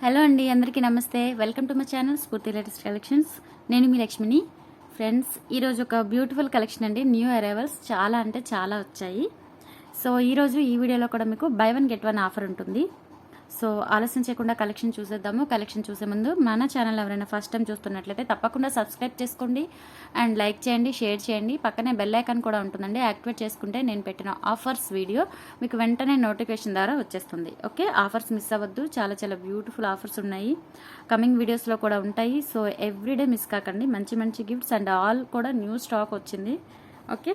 Hello అండి, అందరికీ నమస్తే. వెల్కమ్ టు మై ఛానల్ స్ఫూర్తి లేటెస్ట్ కలెక్షన్స్. నేను మీ లక్ష్మిని. ఫ్రెండ్స్, ఈరోజు ఒక బ్యూటిఫుల్ కలెక్షన్ అండి. న్యూ అరైవల్స్ చాలా అంటే చాలా వచ్చాయి. సో ఈరోజు ఈ వీడియోలో కూడా మీకు by one get one offer ఉంటుంది. సో ఆలస్యం చేయకుండా కలెక్షన్ చూసేద్దాము. కలెక్షన్ చూసే ముందు మన ఛానల్ ఎవరైనా ఫస్ట్ టైం చూస్తున్నట్లయితే తప్పకుండా సబ్స్క్రైబ్ చేసుకోండి అండ్ లైక్ చేయండి, షేర్ చేయండి. పక్కనే బెల్ ఐకాన్ కూడా ఉంటుందండి, యాక్టివేట్ చేసుకుంటే నేను పెట్టిన ఆఫర్స్ వీడియో మీకు వెంటనే నోటిఫికేషన్ ద్వారా వచ్చేస్తుంది. ఓకే, ఆఫర్స్ మిస్ అవ్వద్దు. చాలా చాలా బ్యూటిఫుల్ ఆఫర్స్ ఉన్నాయి, కమింగ్ వీడియోస్లో కూడా ఉంటాయి. సో ఎవ్రీడే మిస్ కాకండి. మంచి మంచి గిఫ్ట్స్ అండ్ ఆల్ కూడా న్యూ స్టాక్ వచ్చింది. ఓకే,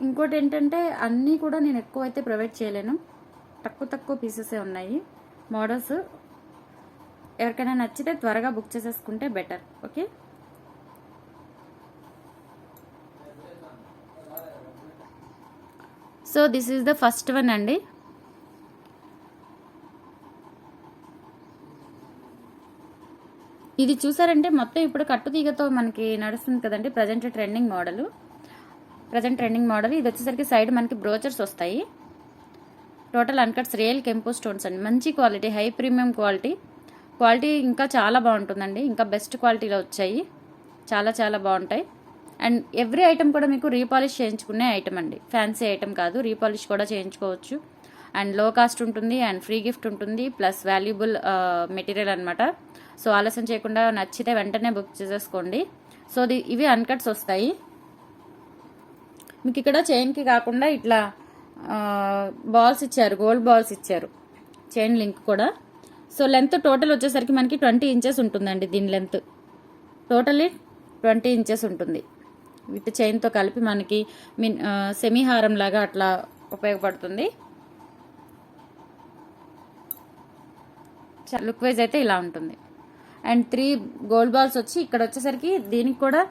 ఇంకోటి ఏంటంటే అన్నీ కూడా నేను ఎక్కువైతే ప్రొవైడ్ చేయలేను, తక్కువ పీసెసే ఉన్నాయి. మోడల్స్ ఎవరికైనా నచ్చితే త్వరగా బుక్ చేసేసుకుంటే better. Okay, so this is the first one అండి. ఇది చూసారంటే మొత్తం ఇప్పుడు కట్టుతీగతో మనకి నడుస్తుంది కదండి, ప్రజెంట్ ట్రెండింగ్ మోడల్. ఇది వచ్చేసరికి సైడ్ మనకి బ్రోచర్స్ వస్తాయి. టోటల్ అన్కట్స్ రియల్ కెంపో స్టోన్స్ అండి. మంచి క్వాలిటీ, హై ప్రీమియం క్వాలిటీ ఇంకా చాలా బాగుంటుందండి. ఇంకా బెస్ట్ క్వాలిటీలో వచ్చాయి, చాలా చాలా బాగుంటాయి. అండ్ ఎవ్రీ ఐటమ్ కూడా మీకు రీపాలిష్ చేయించుకునే ఐటమ్ అండి, ఫ్యాన్సీ ఐటమ్ కాదు. రీపాలిష్ కూడా చేయించుకోవచ్చు. అండ్ లో కాస్ట్ ఉంటుంది అండ్ ఫ్రీ గిఫ్ట్ ఉంటుంది, ప్లస్ వాల్యుబుల్ మెటీరియల్ అనమాట. సో ఆలస్యం చేయకుండా నచ్చితే వెంటనే బుక్ చేసేసుకోండి. సో ఇవి అన్కట్స్ వస్తాయి మీకు. ఇక్కడ చైన్కి కాకుండా ఇట్లా బాల్స్ ఇచ్చారు, గోల్డ్ బాల్స్ ఇచ్చారు, చైన్ లింక్ కూడా. సో లెంత్ టోటల్ వచ్చేసరికి మనకి 20 ఇంచెస్ ఉంటుందండి. దీని లెంత్ టోటల్లీ 20 ఇంచెస్ ఉంటుంది. విత్ చైన్తో కలిపి మనకి సెమీ హారం లాగా అట్లా ఉపయోగపడుతుంది. లుక్ వైజ్ అయితే ఇలా ఉంటుంది. అండ్ 3 గోల్డ్ బాల్స్ వచ్చి ఇక్కడ వచ్చేసరికి దీనికి కూడా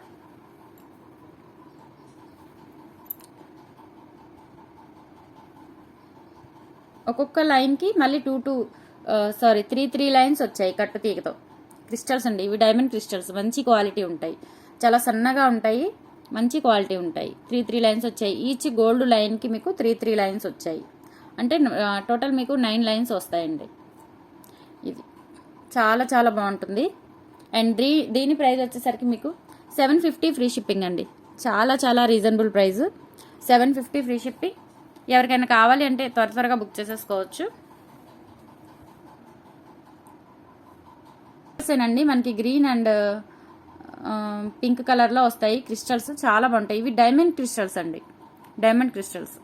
ఒక్కొక్క లైన్కి మళ్ళీ 3 లైన్స్ వచ్చాయి కట్టు తీగతో. క్రిస్టల్స్ అండి, ఇవి డైమండ్ క్రిస్టల్స్, మంచి క్వాలిటీ ఉంటాయి, చాలా సన్నగా ఉంటాయి, మంచి క్వాలిటీ ఉంటాయి. 3 లైన్స్ వచ్చాయి. ఈచ్ గోల్డ్ లైన్కి మీకు 3 లైన్స్ వచ్చాయి. అంటే టోటల్ మీకు 9 లైన్స్ వస్తాయండి. ఇది చాలా చాలా బాగుంటుంది. అండ్ దీని ప్రైస్ వచ్చేసరికి మీకు 750 ఫ్రీ షిప్పింగ్ అండి. చాలా చాలా రీజనబుల్ ప్రైస్, 750 ఫ్రీ షిప్పింగ్. ఎవరికైనా కావాలి అంటే త్వరగా బుక్ చేసేసుకోవచ్చు. అండి మనకి గ్రీన్ అండ్ పింక్ కలర్లో వస్తాయి క్రిస్టల్స్, చాలా బాగుంటాయి. ఇవి డైమండ్ క్రిస్టల్స్ అండి, డైమండ్ క్రిస్టల్స్.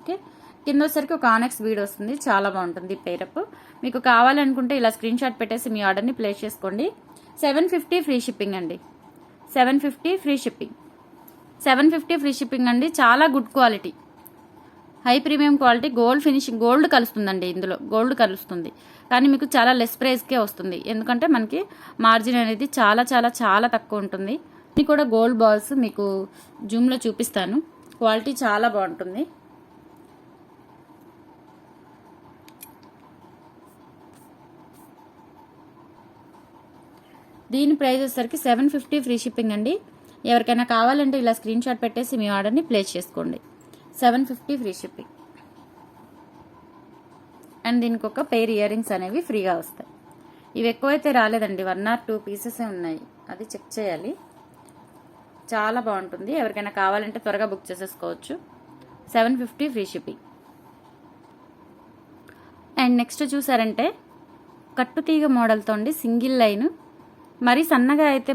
ఓకే, కింద వచ్చేసరికి ఒక ఆనెక్స్ బీడ్ వస్తుంది, చాలా బాగుంటుంది పేరప్. మీకు కావాలనుకుంటే ఇలా స్క్రీన్ షాట్ పెట్టేసి మీ ఆర్డర్ని ప్లేస్ చేసుకోండి. 750 ఫ్రీ షిప్పింగ్ అండి, 750 ఫ్రీ షిప్పింగ్. 750 ఫ్రీ షిప్పింగ్ అండి. చాలా good quality, high premium quality. Gold finishing, gold కలుస్తుందండి, ఇందులో గోల్డ్ కలుస్తుంది. కానీ మీకు చాలా లెస్ ప్రైస్కే వస్తుంది, ఎందుకంటే మనకి మార్జిన్ అనేది చాలా చాలా చాలా తక్కువ ఉంటుంది. ఇది కూడా గోల్డ్ బాల్స్ మీకు జూమ్లో చూపిస్తాను, క్వాలిటీ చాలా బాగుంటుంది. దీని ప్రైస్ వచ్చేసరికి 750 ఫ్రీ షిప్పింగ్ అండి. ఎవరికైనా కావాలంటే ఇలా స్క్రీన్ షాట్ పెట్టేసి మీ ఆర్డర్ని ప్లేస్ చేసుకోండి. 750 ఫ్రీ షిప్పింగ్. అండ్ దీనికి ఒక పెయిర్ ఇయర్ రింగ్స్ అనేవి ఫ్రీగా వస్తాయి. ఇవి ఎక్కువైతే రాలేదండి, 1 or 2 పీసెసే ఉన్నాయి, అది చెక్ చేయాలి. చాలా బాగుంటుంది. ఎవరికైనా కావాలంటే త్వరగా బుక్ చేసేసుకోవచ్చు. 750 ఫ్రీ షిప్పింగ్. అండ్ నెక్స్ట్ చూసారంటే కట్టుతీగ మోడల్తో అండి, సింగిల్ లైన్. మరీ సన్నగా అయితే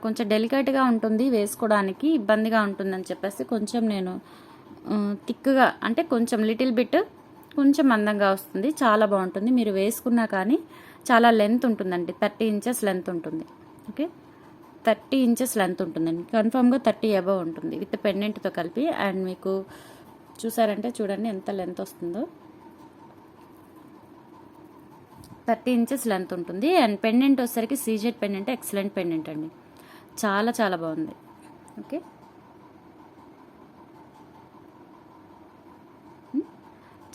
కొంచెం డెలికేట్గా ఉంటుంది, వేసుకోవడానికి ఇబ్బందిగా ఉంటుందని చెప్పేసి కొంచెం నేను థిక్గా, అంటే కొంచెం లిటిల్ బిట్ కొంచెం మందంగా వస్తుంది, చాలా బాగుంటుంది. మీరు వేసుకున్నా కానీ చాలా లెంత్ ఉంటుందండి, 30 ఇంచెస్ లెంత్ ఉంటుంది. ఓకే, 30 ఇంచెస్ లెంత్ ఉంటుందండి, కన్ఫామ్గా 30 అబవ్ ఉంటుంది విత్ పెండెంట్తో కలిపి. అండ్ మీకు చూసారంటే చూడండి ఎంత లెంత్ వస్తుందో, 30 ఇంచెస్ లెంత్ ఉంటుంది. అండ్ పెండెంట్ వచ్చేసరికి సీజెడ్ పెండెంట్, ఎక్సలెంట్ పెండెంట్ అండి, చాలా చాలా బాగుంది. ఓకే,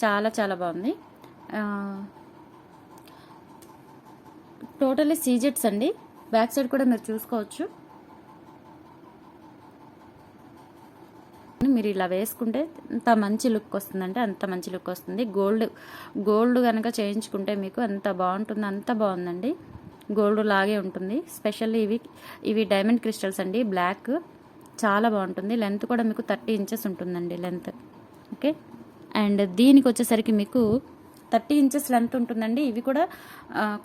చాలా చాలా బాగుంది. టోటల్లీ సీజెడ్స్ అండి. బ్యాక్ సైడ్ కూడా మీరు చూసుకోవచ్చు. మీరు ఇలా వేసుకుంటే అంత మంచి లుక్ వస్తుందంటే అంత మంచి లుక్ వస్తుంది. గోల్డ్ కనుక చేయించుకుంటే మీకు ఎంత బాగుంటుందో అంత బాగుందండి. గోల్డ్ లాగే ఉంటుంది. స్పెషల్లీ ఇవి డైమండ్ క్రిస్టల్స్ అండి, బ్లాక్, చాలా బాగుంటుంది. లెంత్ కూడా మీకు 30 ఇంచెస్ ఉంటుందండి లెంత్. ఓకే, అండ్ దీనికి వచ్చేసరికి మీకు 30 ఇంచెస్ లెంత్ ఉంటుందండి. ఇవి కూడా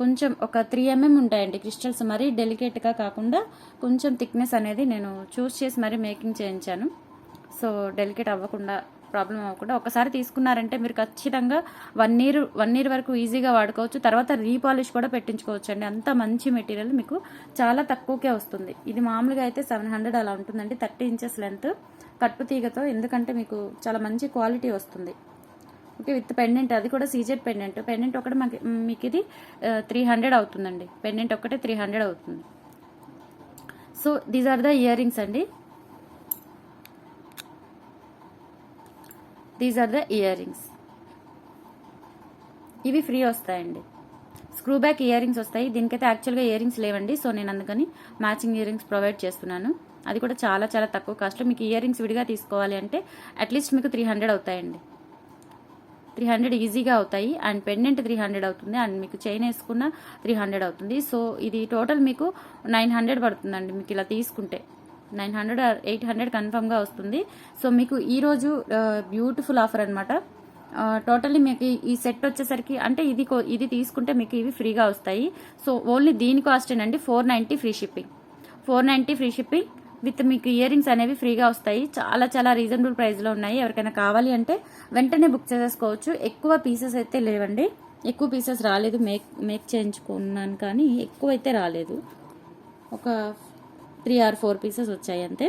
కొంచెం ఒక 3 mm ఉంటాయండి క్రిస్టల్స్. మరీ డెలికేట్గా కాకుండా కొంచెం థిక్నెస్ అనేది నేను చూస్ చేసి మరీ మేకింగ్ చేయించాను. సో డెలికేట్ అవ్వకుండా, ప్రాబ్లం అవ్వకుండా ఒకసారి తీసుకున్నారంటే మీరు ఖచ్చితంగా 1 year వరకు ఈజీగా వాడుకోవచ్చు. తర్వాత రీపాలిష్ కూడా పెట్టించుకోవచ్చు అండి. అంత మంచి మెటీరియల్ మీకు చాలా తక్కువకే వస్తుంది. ఇది మామూలుగా అయితే 700 అలా ఉంటుందండి, 30 ఇంచెస్ లెంత్ కట్టు తీగతో. ఎందుకంటే మీకు చాలా మంచి క్వాలిటీ వస్తుంది. ఓకే, విత్ పెండెంట్, అది కూడా సీజెడ్ పెండెంట్ ఒకటి మీకు ఇది 300 అవుతుందండి. పెండెంట్ ఒకటే 300 అవుతుంది. So these are the earrings అండి. These are the earrings. ఇవి ఫ్రీ వస్తాయండి. స్క్రూ బ్యాక్ ఇయర్ రింగ్స్ వస్తాయి. దీనికైతే యాక్చువల్గా ఇయర్ రింగ్స్ లేవండి. సో నేను అందుకని మ్యాచింగ్ ఇయర్ రింగ్స్ ప్రొవైడ్ చేస్తున్నాను. అది కూడా చాలా చాలా తక్కువ కాస్ట్లో. మీకు ఇయర్ రింగ్స్ విడిగా తీసుకోవాలి అంటే అట్లీస్ట్ మీకు 300 అవుతాయండి. 300 ఈజీగా అవుతాయి. అండ్ పెండెంట్ 300 అవుతుంది. అండ్ మీకు చైన్ వేసుకున్న 300 అవుతుంది. సో ఇది టోటల్ మీకు 900 పడుతుందండి. మీకు ఇలా తీసుకుంటే 900 or 800 కన్ఫర్మ్గా వస్తుంది. సో మీకు ఈరోజు బ్యూటిఫుల్ ఆఫర్ అనమాట. టోటల్లీ మీకు ఈ సెట్ వచ్చేసరికి అంటే ఇది తీసుకుంటే మీకు ఇవి ఫ్రీగా వస్తాయి. సో ఓన్లీ దీని కాస్టేనండి 490 free shipping. 490 free shipping with మీకు ఇయర్ రింగ్స్ అనేవి ఫ్రీగా వస్తాయి. చాలా చాలా రీజనబుల్ ప్రైస్లో ఉన్నాయి. ఎవరికైనా కావాలి అంటే వెంటనే బుక్ చేసేసుకోవచ్చు. ఎక్కువ పీసెస్ అయితే లేవండి. ఎక్కువ పీసెస్ రాలేదు. మేక్ చేయించుకున్నాను కానీ ఎక్కువ అయితే రాలేదు. ఒక 3 or 4 పీసెస్ వచ్చాయి అంతే.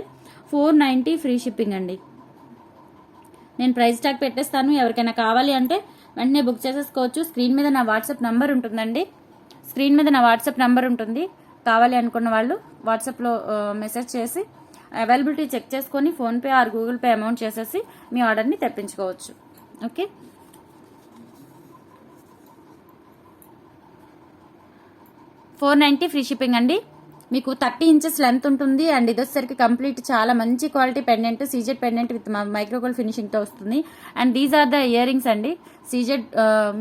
490 ఫ్రీ షిప్పింగ్ అండి. నేను ప్రైస్ ట్యాగ్ పెట్టేస్తాను. ఎవరికైనా కావాలి అంటే వెంటనే బుక్ చేసేసుకోవచ్చు. స్క్రీన్ మీద నా వాట్సాప్ నంబర్ ఉంటుంది. కావాలి అనుకున్న వాళ్ళు వాట్సాప్లో మెసేజ్ చేసి అవైలబిలిటీ చెక్ చేసుకొని PhonePe are Google pay amount చేసేసి మీ ఆర్డర్ని తెప్పించుకోవచ్చు. ఓకే, 490 ఫ్రీ షిప్పింగ్ అండి. మీకు 30 ఇంచెస్ లెంత్ ఉంటుంది. అండ్ ఇది వచ్చేసరికి కంప్లీట్ చాలా మంచి quality pendant, CZ pendant with micro gold ఫినిషింగ్తో వస్తుంది. And these are the earrings అండి. సీజెడ్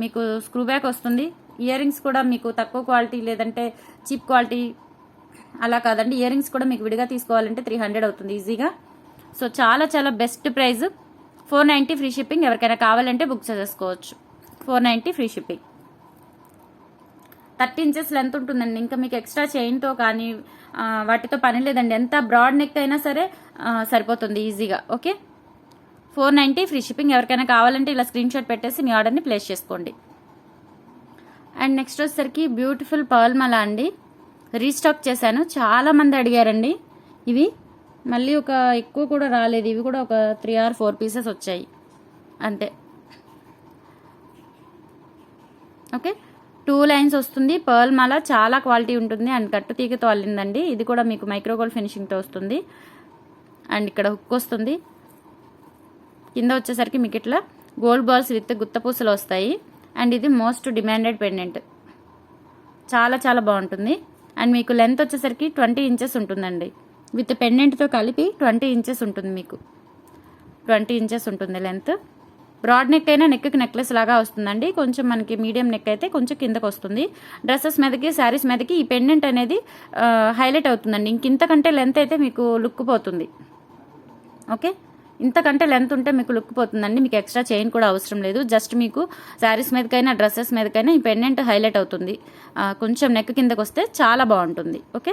మీకు స్క్రూ బ్యాక్ వస్తుంది. ఇయర్ రింగ్స్ కూడా మీకు తక్కువ క్వాలిటీ లేదంటే చీప్ క్వాలిటీ అలా కాదండి. ఇయర్ రింగ్స్ కూడా మీకు విడిగా తీసుకోవాలంటే 300 అవుతుంది ఈజీగా. సో చాలా చాలా బెస్ట్ ప్రైస్. 490 free shipping. ఎవరికైనా కావాలంటే బుక్ చేసేసుకోవచ్చు. 490 ఫ్రీ షిప్పింగ్. 30 ఇంచెస్ లెంత్ ఉంటుందండి. ఇంకా మీకు ఎక్స్ట్రా చైన్తో కానీ వాటితో పని లేదండి. ఎంత బ్రాడ్ నెక్ అయినా సరే సరిపోతుంది ఈజీగా. Okay, 490 free shipping. ఎవరికైనా కావాలంటే ఇలా స్క్రీన్ షాట్ పెట్టేసి మీ ఆర్డర్ని ప్లేస్ చేసుకోండి. అండ్ నెక్స్ట్ వచ్చేసరికి బ్యూటిఫుల్ పర్ల్ మాల అండి. రీస్టాక్ చేశాను. చాలా మంది అడిగారండి. ఇవి మళ్ళీ ఒక ఎక్కువ కూడా రాలేదు. ఇవి కూడా ఒక 3 or 4 పీసెస్ వచ్చాయి అంతే. ఓకే, 2 లైన్స్ వస్తుంది. పర్ల్ మాల చాలా క్వాలిటీ ఉంటుంది. అండ్ కట్టు తీగతో అల్లిందండి. ఇది కూడా మీకు మైక్రోగోల్డ్ ఫినిషింగ్తో వస్తుంది. అండ్ ఇక్కడ హుక్ వస్తుంది. కింద వచ్చేసరికి మీకు ఇట్లా గోల్డ్ బాల్స్ విత్ గుత్తపూసలు వస్తాయి. అండ్ ఇది మోస్ట్ డిమాండెడ్ పెండెంట్. చాలా చాలా బాగుంటుంది. అండ్ మీకు లెంత్ వచ్చేసరికి 20 ఇంచెస్ ఉంటుందండి. విత్ పెండెంట్తో కలిపి 20 ఇంచెస్ ఉంటుంది. మీకు 20 ఇంచెస్ ఉంటుంది లెంత్. బ్రాడ్ నెక్ అయినా నెక్కి నెక్లెస్ లాగా వస్తుందండి. కొంచెం మనకి మీడియం నెక్ అయితే కొంచెం కిందకు వస్తుంది. డ్రెస్సెస్ మీదకి, శారీస్ మీదకి ఈ పెండెంట్ అనేది హైలైట్ అవుతుందండి. ఇంతకంటే లెంత్ అయితే మీకు లుక్ పోతుంది. ఓకే, ఇంతకంటే లెంత్ ఉంటే మీకు లుక్ పోతుందండి. మీకు ఎక్స్ట్రా చైన్ కూడా అవసరం లేదు. జస్ట్ మీకు శారీస్ మీదకైనా డ్రెస్సెస్ మీదకైనా ఈ పెండెంట్ హైలైట్ అవుతుంది. కొంచెం నెక్ కిందకు వస్తే చాలా బాగుంటుంది. ఓకే,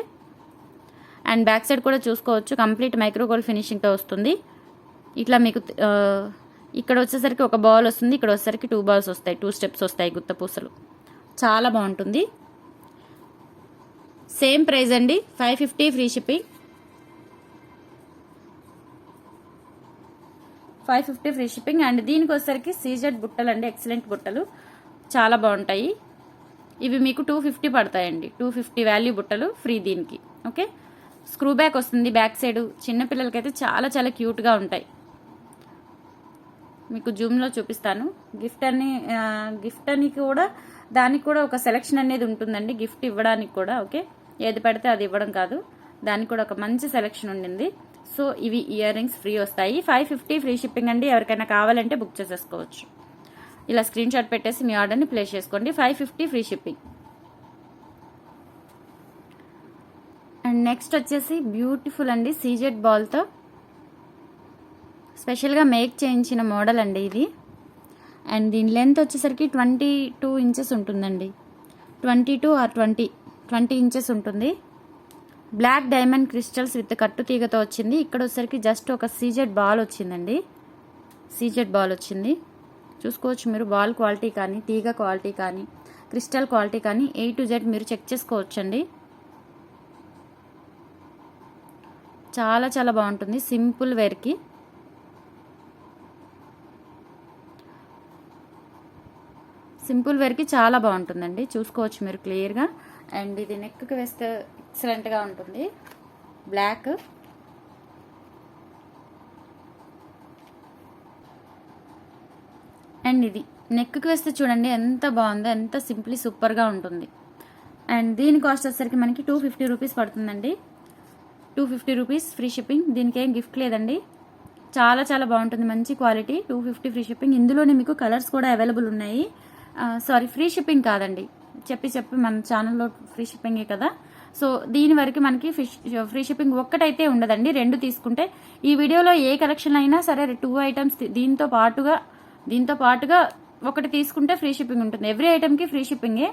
అండ్ బ్యాక్ సైడ్ కూడా చూసుకోవచ్చు. కంప్లీట్ మైక్రోగోల్డ్ ఫినిషింగ్తో వస్తుంది. ఇట్లా మీకు ఇక్కడ వచ్చేసరికి ఒక బాల్ వస్తుంది. ఇక్కడ వచ్చేసరికి 2 balls వస్తాయి. 2 steps వస్తాయి గుత్త పూసలు. చాలా బాగుంటుంది. సేమ్ ప్రైస్ అండి. 550 free shipping. 550 free shipping. And దీనికి వచ్చేసరికి సీజెడ్ బుట్టలు అండి. ఎక్సలెంట్ బుట్టలు, చాలా బాగుంటాయి. ఇవి మీకు 250 పడతాయండి. 250 వాల్యూ బుట్టలు ఫ్రీ దీనికి. ఓకే, స్క్రూ బ్యాక్ వస్తుంది బ్యాక్ సైడ్. చిన్నపిల్లలకైతే చాలా చాలా క్యూట్గా ఉంటాయి. మీకు జూమ్లో చూపిస్తాను. గిఫ్ట్ అని కూడా దానికి కూడా ఒక సెలెక్షన్ అనేది ఉంటుందండి. గిఫ్ట్ ఇవ్వడానికి కూడా. ఓకే, ఏది పడితే అది ఇవ్వడం కాదు. దానికి కూడా ఒక మంచి సెలెక్షన్ ఉండింది. సో ఇవి ఇయర్ రింగ్స్ ఫ్రీ వస్తాయి. 550 ఫ్రీ షిప్పింగ్ అండి. ఎవరికైనా కావాలంటే బుక్ చేసేసుకోవచ్చు. ఇలా స్క్రీన్ షాట్ పెట్టేసి మీ ఆర్డర్ని ప్లేస్ చేసుకోండి. 550 ఫ్రీ షిప్పింగ్. అండ్ నెక్స్ట్ వచ్చేసి బ్యూటిఫుల్ అండి, సీజెడ్ బాల్తో స్పెషల్గా మేక్ చేయించిన మోడల్ అండి ఇది. అండ్ దీని లెంత్ వచ్చేసరికి 22 ఇంచెస్ ఉంటుందండి. 22 ఆర్ 20 ఇంచెస్ ఉంటుంది. బ్లాక్ డైమండ్ క్రిస్టల్స్ విత్ కట్టు తీగతో వచ్చింది. ఇక్కడ వచ్చేసరికి జస్ట్ ఒక సీజెడ్ బాల్ వచ్చిందండి. సీజెడ్ బాల్ వచ్చింది, చూసుకోవచ్చు మీరు. బాల్ క్వాలిటీ కానీ, తీగ క్వాలిటీ కానీ, క్రిస్టల్ క్వాలిటీ కానీ A to Z మీరు చెక్ చేసుకోవచ్చండి. చాలా చాలా బాగుంటుంది సింపుల్ వేర్కి. సింపుల్ వేర్కి చాలా బాగుంటుందండి, చూసుకోవచ్చు మీరు క్లియర్గా. అండ్ ఇది నెక్కి వేస్తే ఎక్సలెంట్గా ఉంటుంది. బ్లాక్ అండ్ ఇది నెక్కి వేస్తే చూడండి ఎంత బాగుందో, ఎంత సింప్లీ సూపర్గా ఉంటుంది. అండ్ దీని కాస్ట్ వచ్చేసరికి మనకి 250 రూపీస్ పడుతుందండి. 250 రూపీస్ ఫ్రీ షిప్పింగ్. దీనికి ఏం గిఫ్ట్ లేదండి. చాలా చాలా బాగుంటుంది, మంచి క్వాలిటీ. 250 free shipping. ఇందులోనే మీకు కలర్స్ కూడా అవైలబుల్ ఉన్నాయి. సారీ, ఫ్రీ షిప్పింగ్ కాదండి, చెప్పి మన ఛానల్లో ఫ్రీ షిప్పింగే కదా. సో దీని వరకు మనకి ఫ్రీ షిప్పింగ్ ఒక్కటైతే ఉండదండి, 2 తీసుకుంటే. ఈ వీడియోలో ఏ కలెక్షన్ అయినా సరే 2 ఐటమ్స్ దీంతో పాటుగా ఒకటి తీసుకుంటే ఫ్రీ షిప్పింగ్ ఉంటుంది. ఎవ్రీ ఐటమ్కి ఫ్రీ షిప్పింగే.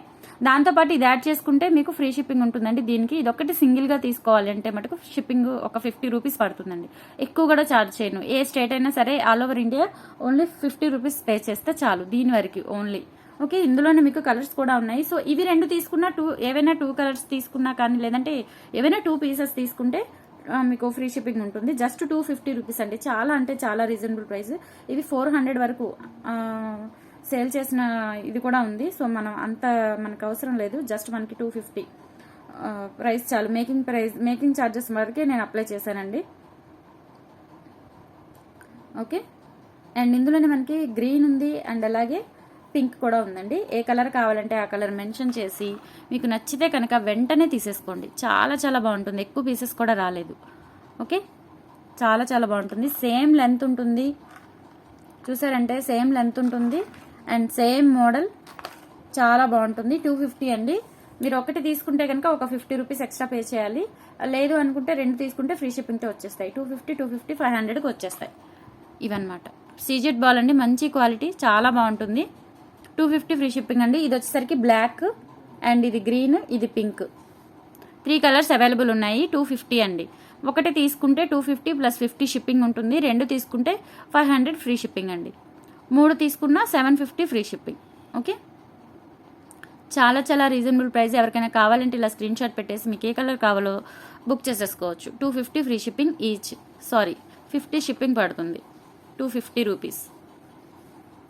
దాంతోపాటు ఇది యాడ్ చేసుకుంటే మీకు ఫ్రీ షిప్పింగ్ ఉంటుందండి. దీనికి ఇదొక్కటి సింగిల్గా తీసుకోవాలి అంటే మటుకు షిప్పింగ్ ఒక 50 రూపీస్ పడుతుందండి. ఎక్కువ కూడా ఛార్జ్ చేయను. ఏ స్టేట్ అయినా సరే all over India only 50 rupees pay చేస్తే చాలు దీని వరకు ఓన్లీ. ఓకే, ఇందులోనే మీకు కలర్స్ కూడా ఉన్నాయి. సో ఇవి 2 తీసుకున్నా, ఏవైనా 2 కలర్స్ తీసుకున్నా కానీ, లేదంటే ఏవైనా 2 పీసెస్ తీసుకుంటే మీకు ఫ్రీ షిప్పింగ్ ఉంటుంది. జస్ట్ 250 రూపీస్ అండి. చాలా అంటే చాలా రీజనబుల్ ప్రైస్. ఇవి 400 వరకు సేల్ చేసిన ఇది కూడా ఉంది. సో మనకు అవసరం లేదు. జస్ట్ మనకి 250 ప్రైస్ చాలు. మేకింగ్ ఛార్జెస్ వరకే నేను అప్లై చేశానండి. ఓకే, అండ్ ఇందులోనే మనకి గ్రీన్ ఉంది అండ్ అలాగే పింక్ కూడా ఉందండి. ఏ కలర్ కావాలంటే ఆ కలర్ మెన్షన్ చేసి మీకు నచ్చితే కనుక వెంటనే తీసేసుకోండి. చాలా చాలా బాగుంటుంది. ఎక్కువ పీసెస్ కూడా రాలేదు. ఓకే, చాలా చాలా బాగుంటుంది. సేమ్ లెంత్ ఉంటుంది, చూసారంటే సేమ్ లెంత్ ఉంటుంది అండ్ సేమ్ మోడల్. చాలా బాగుంటుంది. 250 అండి. మీరు ఒకటి తీసుకుంటే కనుక ఒక 50 రూపీస్ ఎక్స్ట్రా పే చేయాలి. లేదు అనుకుంటే 2 తీసుకుంటే ఫ్రీ షిప్పింగ్తో వచ్చేస్తాయి. 250 500కి వచ్చేస్తాయి ఇవన్నమాట. సీజెడ్ బాల్ అండి, మంచి క్వాలిటీ, చాలా బాగుంటుంది. 250 ఫ్రీ షిప్పింగ్ అండి. ఇది వచ్చేసరికి బ్లాక్ అండ్ ఇది గ్రీన్, ఇది పింక్. 3 కలర్స్ అవైలబుల్ ఉన్నాయి. 250 అండి. ఒకటి తీసుకుంటే 250 ప్లస్ 50 షిప్పింగ్ ఉంటుంది. 2 తీసుకుంటే 500 ఫ్రీ షిప్పింగ్ అండి. 3 తీసుకున్నా 750 ఫ్రీ షిప్పింగ్. ఓకే, చాలా చాలా రీజనబుల్ ప్రైస్. ఎవరికైనా కావాలంటే ఇలా స్క్రీన్ షాట్ పెట్టేసి మీకు ఏ కలర్ కావాలో బుక్ చేసేసుకోవచ్చు. 250 ఫ్రీ షిప్పింగ్ ఈచ్. 50 షిప్పింగ్ పడుతుంది. 250 రూపీస్.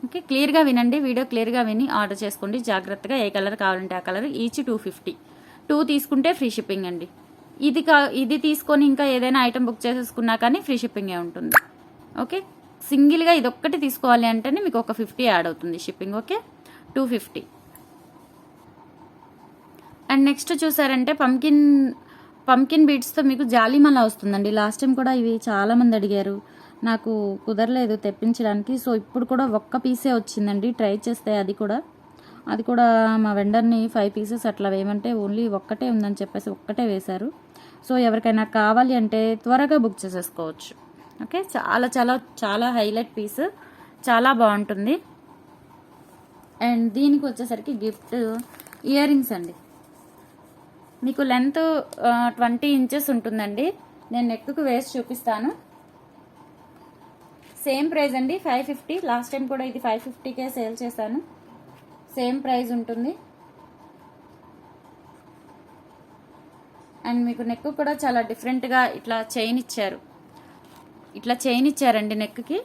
ఓకే, క్లియర్గా వినండి, వీడియో క్లియర్గా విని ఆర్డర్ చేసుకోండి జాగ్రత్తగా. ఏ కలర్ కావాలంటే ఆ కలర్. ఈచ్ 250. 2 తీసుకుంటే ఫ్రీ షిప్పింగ్ అండి. ఇది తీసుకొని ఇంకా ఏదైనా ఐటమ్ బుక్ చేసేసుకున్నా కానీ ఫ్రీ షిప్పింగే ఉంటుంది. ఓకే, సింగిల్గా ఇదొక్కటి తీసుకోవాలి అంటేనే మీకు ఒక 50 యాడ్ అవుతుంది షిప్పింగ్. ఓకే, 250. అండ్ నెక్స్ట్ చూసారంటే పంకిన్ బీడ్స్తో మీకు జాలిమాల వస్తుందండి. లాస్ట్ టైం కూడా ఇవి చాలామంది అడిగారు, నాకు కుదరలేదు తెప్పించడానికి. సో ఇప్పుడు కూడా ఒక్క పీసే వచ్చిందండి. ట్రై చేస్తే అది కూడా మా వెండర్ని 5 పీసెస్ అట్లా వేయమంటే ఓన్లీ ఒక్కటే ఉందని చెప్పేసి ఒక్కటే వేశారు. సో ఎవరికైనా కావాలి అంటే త్వరగా బుక్ చేసేసుకోవచ్చు. ఓకే, చాలా చాలా చాలా హైలైట్ పీస్, చాలా బాగుంటుంది. అండ్ దీనికి వచ్చేసరికి గిఫ్ట్ ఇయర్ రింగ్స్ అండి. మీకు లెంత్ 20 ఇంచెస్ ఉంటుందండి. నేను నెక్కు వేసి చూపిస్తాను. సేమ్ ప్రైస్ అండి, 550. లాస్ట్ టైం కూడా ఇది 550కే సేల్ చేశాను. సేమ్ ప్రైస్ ఉంటుంది. అండ్ మీకు నెక్ కూడా చాలా డిఫరెంట్గా ఇట్లా చైన్ ఇచ్చారండి నెక్కి.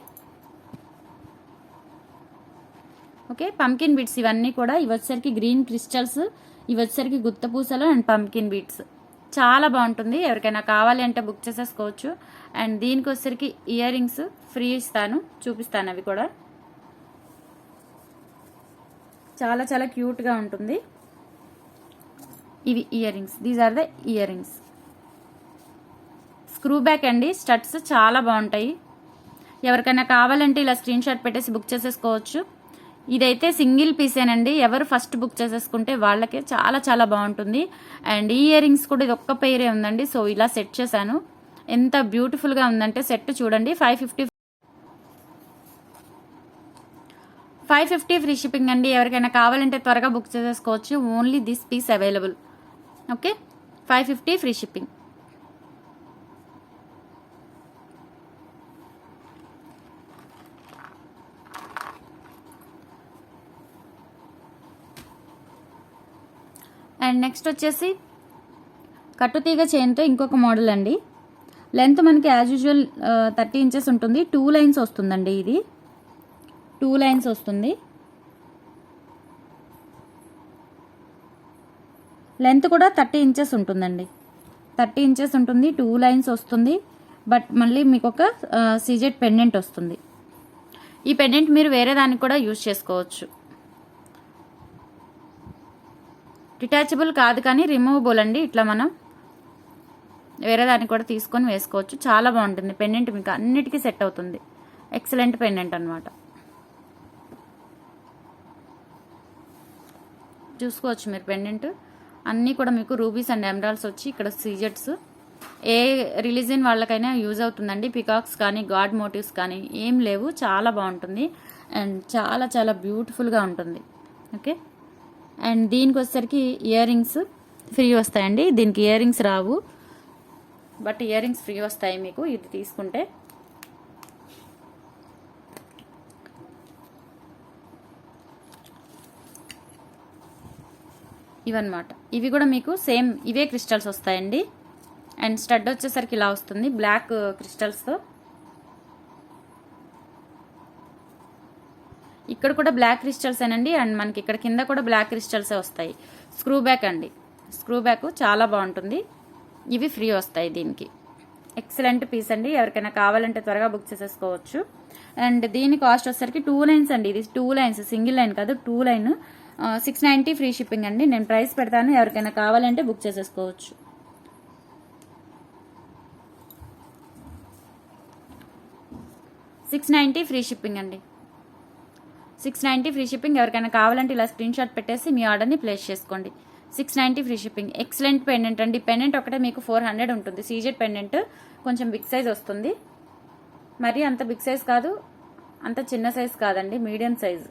ఓకే, పంకిన్ బీడ్స్ ఇవన్నీ కూడా. ఇవి వచ్చేసరికి గ్రీన్ క్రిస్టల్స్, ఇవి వచ్చేసరికి గుత్తపూసలు అండ్ పంకిన్ బీడ్స్. చాలా బాగుంటుంది. ఎవరికైనా కావాలి అంటే బుక్ చేసేసుకోవచ్చు. అండ్ దీనికి వచ్చేసరికి ఇయర్ రింగ్స్ ఫ్రీ ఇస్తాను, చూపిస్తాను. అవి కూడా చాలా చాలా క్యూట్గా ఉంటుంది. ఇవి earrings. These are the earrings. Screw back అండి. స్టడ్స్ చాలా బాగుంటాయి. ఎవరికైనా కావాలంటే ఇలా స్క్రీన్ షాట్ పెట్టేసి బుక్ చేసేసుకోవచ్చు. ఇదైతే సింగిల్ పీసేనండి. ఎవరు ఫస్ట్ బుక్ చేసేసుకుంటే వాళ్ళకే చాలా చాలా బాగుంటుంది. అండ్ ఈ ఇయర్ రింగ్స్ కూడా ఇది ఒక్క పెయిరే ఉందండి. సో ఇలా సెట్ చేశాను. ఎంత బ్యూటిఫుల్గా ఉందంటే సెట్ చూడండి. 550 ఫ్రీ షిప్పింగ్ అండి. ఎవరికైనా కావాలంటే త్వరగా బుక్ చేసేసుకోవచ్చు. Only this piece available. Okay, 550 free shipping. And next వచ్చేసి కట్టుతీగ చైన్తో ఇంకొక మోడల్ అండి. లెంత్ మనకి యాజ్ యూజువల్ 30 ఇంచెస్ ఉంటుంది. 2 లైన్స్ వస్తుందండి. ఇది 2 లైన్స్ వస్తుంది. లెంత్ కూడా 30 ఇంచెస్ ఉంటుందండి. 30 ఇంచెస్ ఉంటుంది. 2 లైన్స్ వస్తుంది. బట్ మళ్ళీ మీకు ఒక సీజెడ్ పెండెంట్ వస్తుంది. ఈ పెండెంట్ మీరు వేరే దానికి కూడా యూజ్ చేసుకోవచ్చు. డిటాచబుల్ కాదు కానీ రిమూవబుల్ అండి. ఇట్లా మనం వేరే దాన్ని కూడా తీసుకొని వేసుకోవచ్చు. చాలా బాగుంటుంది పెండెంట్. మీకు అన్నిటికీ సెట్ అవుతుంది. ఎక్సలెంట్ పెండెంట్ అనమాట. చూసుకోవచ్చు మీరు పెండెంట్ అన్నీ కూడా మీకు రూబీస్ అండ్ ఎమరాల్డ్స్ వచ్చి ఇక్కడ సీజెట్స్. ఏ రిలీజియన్ వాళ్ళకైనా యూజ్ అవుతుందండి. పికాక్స్ కానీ గాడ్ మోటివ్స్ కానీ ఏం లేవు. చాలా బాగుంటుంది అండ్ చాలా చాలా బ్యూటిఫుల్గా ఉంటుంది. ఓకే, అండ్ దీనికి వచ్చేసరికి ఇయర్ రింగ్స్ ఫ్రీ వస్తాయండి. దీనికి ear rings Rao, but ear rings free వస్తాయి మీకు ఇది తీసుకుంటే. ఇవన్నమాట. ఇవి కూడా మీకు సేమ్ ఇవే క్రిస్టల్స్ వస్తాయండి. అండ్ స్టడ్ వచ్చేసరికి ఇలా వస్తుంది బ్లాక్ క్రిస్టల్స్తో. ఇక్కడ కూడా బ్లాక్ క్రిస్టల్స్ ఏనండి. అండ్ మనకి ఇక్కడ కింద కూడా బ్లాక్ క్రిస్టల్సే వస్తాయి. స్క్రూ బ్యాక్ అండి. స్క్రూ బ్యాక్ చాలా బాగుంటుంది. ఇవి ఫ్రీ వస్తాయి దీనికి. ఎక్సలెంట్ పీస్ అండి. ఎవరికైనా కావాలంటే త్వరగా బుక్ చేసేసుకోవచ్చు. అండ్ దీని కాస్ట్ వచ్చేసరికి 2 లైన్స్ అండి. ఇది 2 లైన్స్, సింగిల్ లైన్ కాదు, 2 లైన్. 690 ఫ్రీ షిప్పింగ్ అండి. నేను ప్రైస్ పెడతాను. ఎవరికైనా కావాలంటే బుక్ చేసేసుకోవచ్చు. $690 ఫ్రీ షిప్పింగ్ అండి. 690 ఫ్రీ షిప్పింగ్. ఎవరికైనా కావాలంటే ఇలా స్క్రీన్ షాట్ పెట్టేసి మీ ఆర్డర్ని ప్లేస్ చేసుకోండి. 690 ఫ్రీ షిప్పింగ్. ఎక్సలెంట్ పెండెంట్ అండి. పెండెంట్ ఒకటే మీకు 400 ఉంటుంది. సీజెడ్ పెండెంట్ కొంచెం బిగ్ సైజ్ వస్తుంది. మరి అంత బిగ్ సైజ్ కాదు, అంత చిన్న సైజ్ కాదండి, మీడియం సైజ్.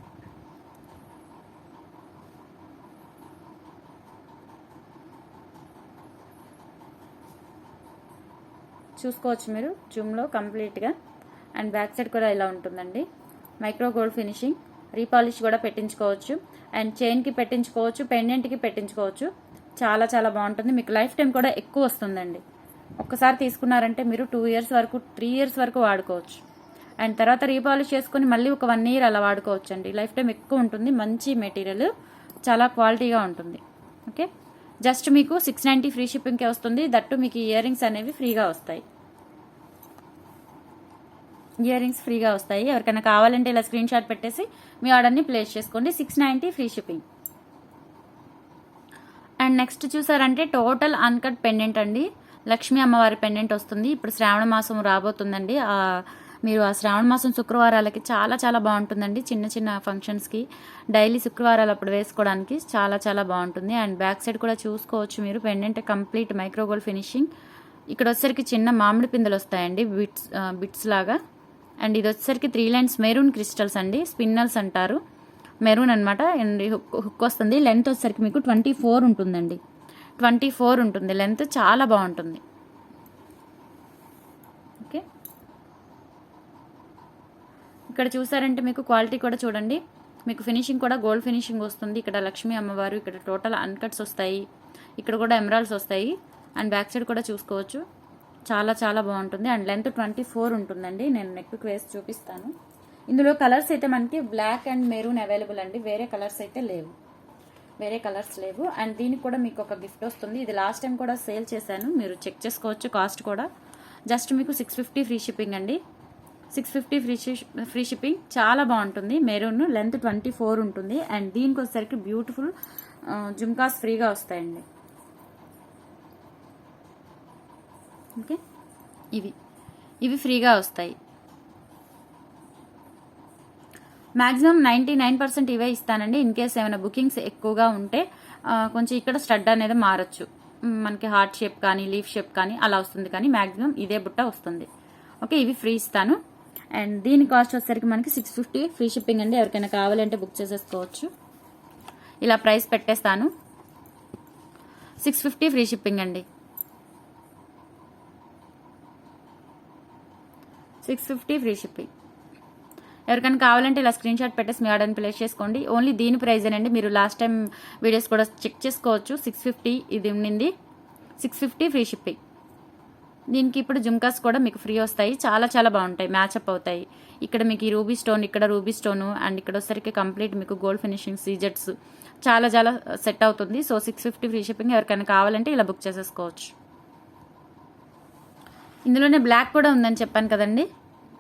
చూసుకోవచ్చు మీరు జూమ్లో కంప్లీట్గా. అండ్ బ్యాక్ సైడ్ కూడా ఇలా ఉంటుందండి. Micro gold finishing. రీపాలిష్ కూడా పెట్టించుకోవచ్చు. అండ్ చైన్కి పెట్టించుకోవచ్చు, పెండెంట్కి పెట్టించుకోవచ్చు. చాలా చాలా బాగుంటుంది. మీకు లైఫ్ టైం కూడా ఎక్కువ వస్తుందండి. ఒక్కసారి తీసుకున్నారంటే మీరు 2 ఇయర్స్ వరకు 3 ఇయర్స్ వరకు వాడుకోవచ్చు. అండ్ తర్వాత రీపాలిష్ చేసుకుని మళ్ళీ ఒక 1 ఇయర్ అలా వాడుకోవచ్చు అండి. లైఫ్ టైం ఎక్కువ ఉంటుంది. మంచి మెటీరియల్, చాలా క్వాలిటీగా ఉంటుంది. ఓకే, జస్ట్ మీకు 690 ఫ్రీ షిప్పింగ్కే వస్తుంది. దట్టు మీకు ఇయర్ రింగ్స్ అనేవి ఫ్రీగా వస్తాయి. ఇయర్ రింగ్స్ ఫ్రీగా వస్తాయి. ఎవరికైనా కావాలంటే ఇలా స్క్రీన్ షాట్ పెట్టేసి మీ ఆర్డర్ని ప్లేస్ చేసుకోండి. 690 ఫ్రీ షిప్పింగ్. అండ్ నెక్స్ట్ చూసారంటే టోటల్ అన్కట్ పెండెంట్ అండి. లక్ష్మీ అమ్మవారి పెండెంట్ వస్తుంది. ఇప్పుడు శ్రావణ మాసం రాబోతుందండి. మీరు ఆ శ్రావణ మాసం శుక్రవారాలకి చాలా చాలా బాగుంటుందండి. చిన్న చిన్న ఫంక్షన్స్కి డైలీ శుక్రవారాలు అప్పుడు వేసుకోవడానికి చాలా చాలా బాగుంటుంది. అండ్ బ్యాక్ సైడ్ కూడా చూసుకోవచ్చు మీరు. Pendant complete micro gold finishing. ఇక్కడ వచ్చేసరికి చిన్న మామిడి పిందెలు వస్తాయండి, బిట్స్ లాగా. అండ్ ఇది వచ్చేసరికి 3 లైన్స్ మెరూన్ క్రిస్టల్స్ అండి. స్పిన్నల్స్ అంటారు, మెరూన్ అనమాట. అండ్ హుక్ వస్తుంది. లెంత్ వచ్చేసరికి మీకు 24 ఉంటుందండి. 24 ఉంటుంది లెంత్. చాలా బాగుంటుంది. ఓకే, ఇక్కడ చూసారంటే మీకు క్వాలిటీ కూడా చూడండి. మీకు ఫినిషింగ్ కూడా గోల్డ్ ఫినిషింగ్ వస్తుంది. ఇక్కడ లక్ష్మీ అమ్మవారు, ఇక్కడ టోటల్ అన్కట్స్ వస్తాయి. ఇక్కడ కూడా ఎమరాల్డ్స్ వస్తాయి. అండ్ బ్యాక్ సైడ్ కూడా చూసుకోవచ్చు. చాలా చాలా బాగుంటుంది. అండ్ లెంత్ 24 ఉంటుందండి. నేను నెక్కి వేసి చూపిస్తాను. ఇందులో కలర్స్ అయితే మనకి బ్లాక్ అండ్ మెరూన్ అవైలబుల్ అండి. వేరే కలర్స్ అయితే లేవు, వేరే కలర్స్ లేవు. అండ్ దీనికి కూడా మీకు ఒక గిఫ్ట్ వస్తుంది. ఇది లాస్ట్ టైం కూడా సేల్ చేశాను, మీరు చెక్ చేసుకోవచ్చు. కాస్ట్ కూడా జస్ట్ మీకు 650 ఫ్రీ షిప్పింగ్ అండి. 650 ఫ్రీ షిప్పింగ్. చాలా బాగుంటుంది. మెరూన్, లెంత్ 24 ఉంటుంది. అండ్ దీనికి వచ్చేసరికి బ్యూటిఫుల్ జుమ్కాస్ ఫ్రీగా వస్తాయండి. ఓకే, ఇవి ఫ్రీగా వస్తాయి. మ్యాక్సిమం 99% ఇవే ఇస్తానండి. ఇన్ కేస్ ఏమైనా బుకింగ్స్ ఎక్కువగా ఉంటే కొంచెం ఇక్కడ స్టడ్ అనేది మారచ్చు, మనకి హార్ట్ షేప్ కానీ లీఫ్ షేప్ కానీ అలా వస్తుంది, కానీ మ్యాక్సిమం ఇదే బుట్ట వస్తుంది. ఓకే, ఇవి ఫ్రీ ఇస్తాను. అండ్ దీని కాస్ట్ వచ్చేసరికి మనకి 650 ఫ్రీ షిప్పింగ్ అండి. ఎవరికైనా కావాలంటే బుక్ చేసేసుకోవచ్చు. ఇలా ప్రైస్ పెట్టేస్తాను. 650 ఫ్రీ షిప్పింగ్ అండి. 650 ఫ్రీ షిప్పింగ్. ఎవరికైనా కావాలంటే ఇలా స్క్రీన్ షాట్ పెట్టేసి మీ ఆర్డర్ని ప్లేస్ చేసుకోండి. ఓన్లీ దీని ప్రైజేనండి. మీరు లాస్ట్ టైం వీడియోస్ కూడా చెక్ చేసుకోవచ్చు. 650 ఇది ఉండింది. 650 ఫ్రీ షిప్పింగ్. దీనికి ఇప్పుడు జుమ్కాస్ కూడా మీకు ఫ్రీ వస్తాయి. చాలా చాలా బాగుంటాయి, మ్యాచ్అప్ అవుతాయి. ఇక్కడ మీకు ఈ రూబీ స్టోన్, ఇక్కడ రూబీ స్టోను, అండ్ ఇక్కడ వచ్చేసరికి కంప్లీట్ మీకు గోల్డ్ ఫినిషింగ్ సీజెట్స్ చాలా చాలా సెట్ అవుతుంది. So 650 free shipping. ఎవరికైనా కావాలంటే ఇలా బుక్ చేసేసుకోవచ్చు. ఇందులోనే బ్లాక్ కూడా ఉందని చెప్పాను కదండి.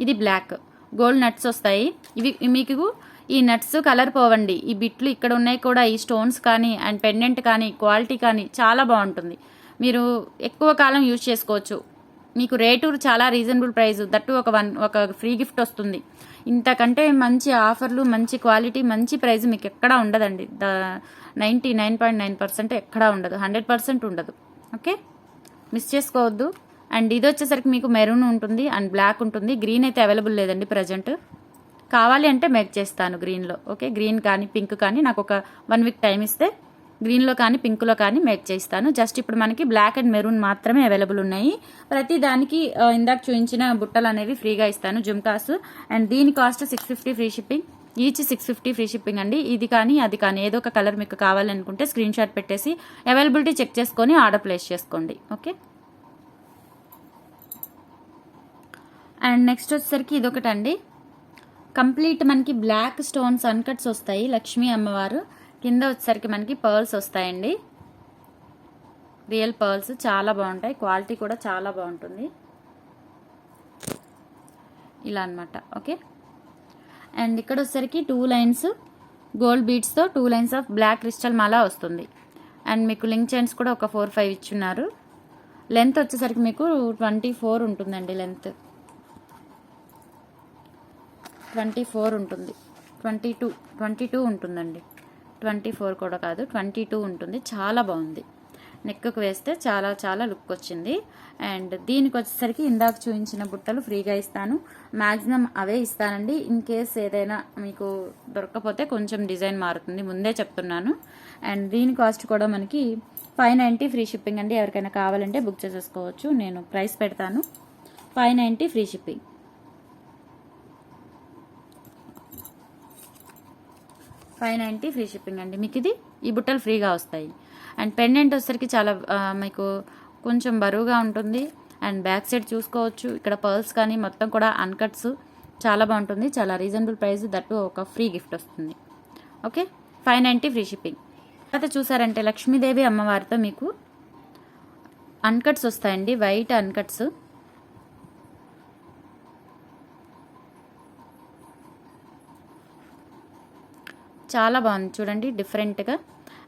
ఇది బ్లాక్ గోల్డ్ నట్స్ వస్తాయి. ఇవి మీకు ఈ నట్స్ కలర్ పోవండి. ఈ బిట్లు ఇక్కడ ఉన్నాయి కూడా, ఈ స్టోన్స్ కానీ అండ్ పెండెంట్ కానీ క్వాలిటీ కానీ చాలా బాగుంటుంది. మీరు ఎక్కువ కాలం యూజ్ చేసుకోవచ్చు. మీకు రేటు చాలా రీజనబుల్ ప్రైస్, దట్టు ఒక ఫ్రీ గిఫ్ట్ వస్తుంది. ఇంతకంటే మంచి ఆఫర్లు, మంచి క్వాలిటీ, మంచి ప్రైస్ మీకు ఎక్కడా ఉండదండి. 99.9% ఎక్కడా ఉండదు, 100% ఉండదు. ఓకే, మిస్ చేసుకోవద్దు. అండ్ ఇది వచ్చేసరికి మీకు మెరూన్ ఉంటుంది అండ్ బ్లాక్ ఉంటుంది. గ్రీన్ అయితే అవైలబుల్ లేదండి ప్రజెంట్. కావాలి అంటే మేక్ చేస్తాను గ్రీన్లో. ఓకే, గ్రీన్ కానీ పింక్ కానీ నాకు ఒక 1 వీక్ టైం ఇస్తే గ్రీన్లో కానీ పింక్లో కానీ మేక్ చేస్తాను. జస్ట్ ఇప్పుడు మనకి బ్లాక్ అండ్ మెరూన్ మాత్రమే అవైలబుల్ ఉన్నాయి. ప్రతి దానికి ఇందాక చూపించిన బుట్టలు అనేవి ఫ్రీగా ఇస్తాను, జుమ్కాస్. అండ్ దీని cost 650 free shipping. Each 650 free shipping అండి. ఇది కానీ అది కానీ ఏదో ఒక కలర్ మీకు కావాలనుకుంటే స్క్రీన్ షాట్ పెట్టేసి అవైలబిలిటీ చెక్ చేసుకొని ఆర్డర్ ప్లేస్ చేసుకోండి. ఓకే, అండ్ నెక్స్ట్ వచ్చేసరికి ఇదొకటండి. కంప్లీట్ మనకి బ్లాక్ స్టోన్స్ అన్కట్స్ వస్తాయి. లక్ష్మీ అమ్మవారు కింద వచ్చేసరికి మనకి పర్ల్స్ వస్తాయండి. రియల్ పర్ల్స్ చాలా బాగుంటాయి, క్వాలిటీ కూడా చాలా బాగుంటుంది. ఇలా అన్నమాట. ఓకే, అండ్ ఇక్కడ వచ్చేసరికి 2 లైన్స్ గోల్డ్ బీడ్స్తో 2 లైన్స్ ఆఫ్ బ్లాక్ క్రిస్టల్ మాలా వస్తుంది. అండ్ మీకు లింక్ చైన్స్ కూడా ఒక 4-5 ఇచ్చున్నారు. లెంత్ వచ్చేసరికి మీకు 24 ఉంటుందండి. లెంత్ 24 ఉంటుంది. 22 ఉంటుందండి. 24 కూడా కాదు, 22 ఉంటుంది. చాలా బాగుంది. నెక్కు వేస్తే చాలా చాలా లుక్ వచ్చింది. అండ్ దీనికి వచ్చేసరికి ఇందాక చూపించిన బుట్టలు ఫ్రీగా ఇస్తాను. మ్యాక్సిమం అవే ఇస్తానండి. ఇన్ కేస్ ఏదైనా మీకు దొరకకపోతే కొంచెం డిజైన్ మారుతుంది, ముందే చెప్తున్నాను. అండ్ దీని కాస్ట్ కూడా మనకి 590 ఫ్రీ షిప్పింగ్ అండి. ఎవరికైనా కావాలంటే బుక్ చేసేసుకోవచ్చు. నేను ప్రైస్ పెడతాను. 590 ఫ్రీ షిప్పింగ్. 590 ఫ్రీ షిప్పింగ్ అండి. మీకు ఈ బుట్టలు ఫ్రీగా వస్తాయి. అండ్ పెండెంట్ వచ్చేసరికి చాలా మీకు కొంచెం బరువుగా ఉంటుంది. అండ్ బ్యాక్ సైడ్ చూసుకోవచ్చు. ఇక్కడ పర్ల్స్ కానీ మొత్తం కూడా అన్కట్స్ చాలా బాగుంటుంది. చాలా రీజనబుల్ ప్రైస్, దట్టు ఒక ఫ్రీ గిఫ్ట్ వస్తుంది. Okay, 590 free shipping. తర్వాత చూసారంటే లక్ష్మీదేవి అమ్మవారితో మీకు అన్కట్స్ వస్తాయండి. వైట్ అన్కట్స్ చాలా బాగుంది చూడండి, డిఫరెంట్గా.